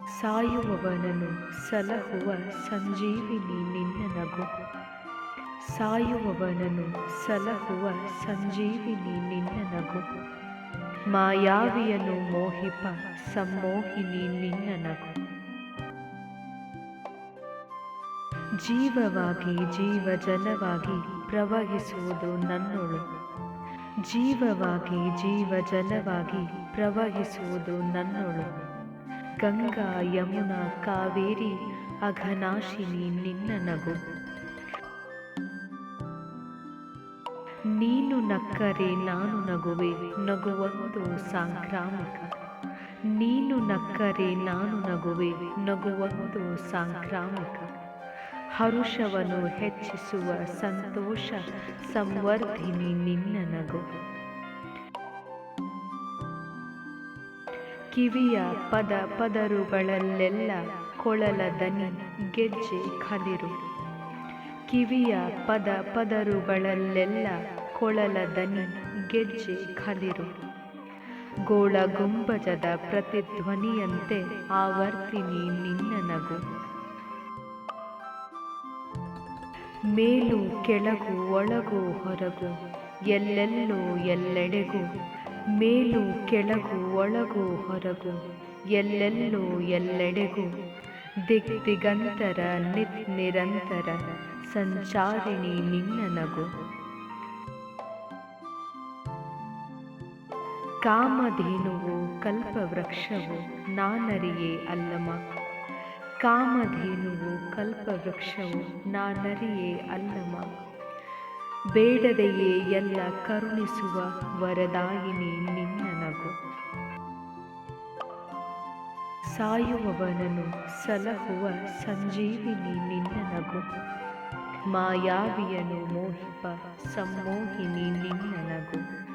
ಸಾಯುವವನನ್ನು ಸಲಹುವ ಸಂಜೀವಿನಿ ನಿನ್ನ ನಗು. ಸಾಯುವವನನ್ನು ಸಲಹುವ ಸಂಜೀವಿನಿ ನಿನ್ನ ನಗು. ಮಾಯಾವಿಯನು ಮೋಹಿಪ ಸಮ್ಮೋಹಿನಿ ನಿನ್ನ ನಗು. ಜೀವವಾಗಿ ಜೀವಜಲವಾಗಿ ಪ್ರವಹಿಸುವುದು ನನ್ನೊಳು. ಜೀವವಾಗಿ ಜೀವಜಲವಾಗಿ ಪ್ರವಹಿಸುವುದು ನನ್ನೊಳು. ಗಂಗಾ ಯಮುನಾ ಕಾವೇರಿ ಅಘನಾಶಿನಿ ನಿನ್ನ ನಗು. ನೀನು ನಕ್ಕರೆ ನಾನು ನಗುವೆ, ನಗುವೊಂದು ಸಾಂಕ್ರಾಮಿಕ. ನೀನು ನಕ್ಕರೆ ನಾನು ನಗುವೆ, ನಗುವೊಂದು ಸಾಂಕ್ರಾಮಿಕ. ಹರುಷವನ್ನು ಹೆಚ್ಚಿಸುವ ಸಂತೋಷ ಸಂವರ್ಧಿನಿ ನಿನ್ನ ನಗು. ಕಿವಿಯ ಪದ ಪದರುಗಳಲ್ಲೆಲ್ಲ ಕೊಳಲ ದನಿ ಗೆಜ್ಜೆ ಖಲಿರು. ಕಿವಿಯ ಪದ ಪದರುಗಳಲ್ಲೆಲ್ಲ ಕೊಳಲ ದನಿ ಗೆಜ್ಜೆ ಖಲಿರು. ಗೋಳ ಗುಂಬಜದ ಪ್ರತಿಧ್ವನಿಯಂತೆ ಆವರ್ತಿನಿ ನಿನ್ನ ನಗು. ಮೇಲು ಕೆಳಗು ಒಳಗು ಹೊರಗು ಎಲ್ಲೆಲ್ಲೋ ಎಲ್ಲೆಡೆಗೂ. ಮೇಲು ಕೆಳಗು ಒಳಗು ಹೊರಗು ಎಲ್ಲೆಲ್ಲೋ ಎಲ್ಲೆಡೆಗೂ. ದಿಗ್ದಿಗಂತರ ನಿರಂತರ ಸಂಚಾರಿಣಿ ನಿನ್ನ ನಗು. ಕಾಮಧೇನುವು ಕಲ್ಪವೃಕ್ಷವು ನಾನರಿಯೇ ಅಲ್ಲಮ. ಕಾಮಧೇನುವು ಕಲ್ಪವೃಕ್ಷವು ನಾನರಿಯೇ ಅಲ್ಲಮ. ಬೇಡದೆಯೇ ಎಲ್ಲ ಕರುಣಿಸುವ ವರದಾಯಿನಿ ನಿನ್ನ ನಗು. ಸಾಯುವವನನ್ನು ಸಲಹುವ ಸಂಜೀವಿನಿ ನಿನ್ನ ನಗು. ಮಾಯಾವಿಯನು ಮೋಹಿಪ ಸಮ್ಮೋಹಿನಿ ನಿನ್ನ ನಗು.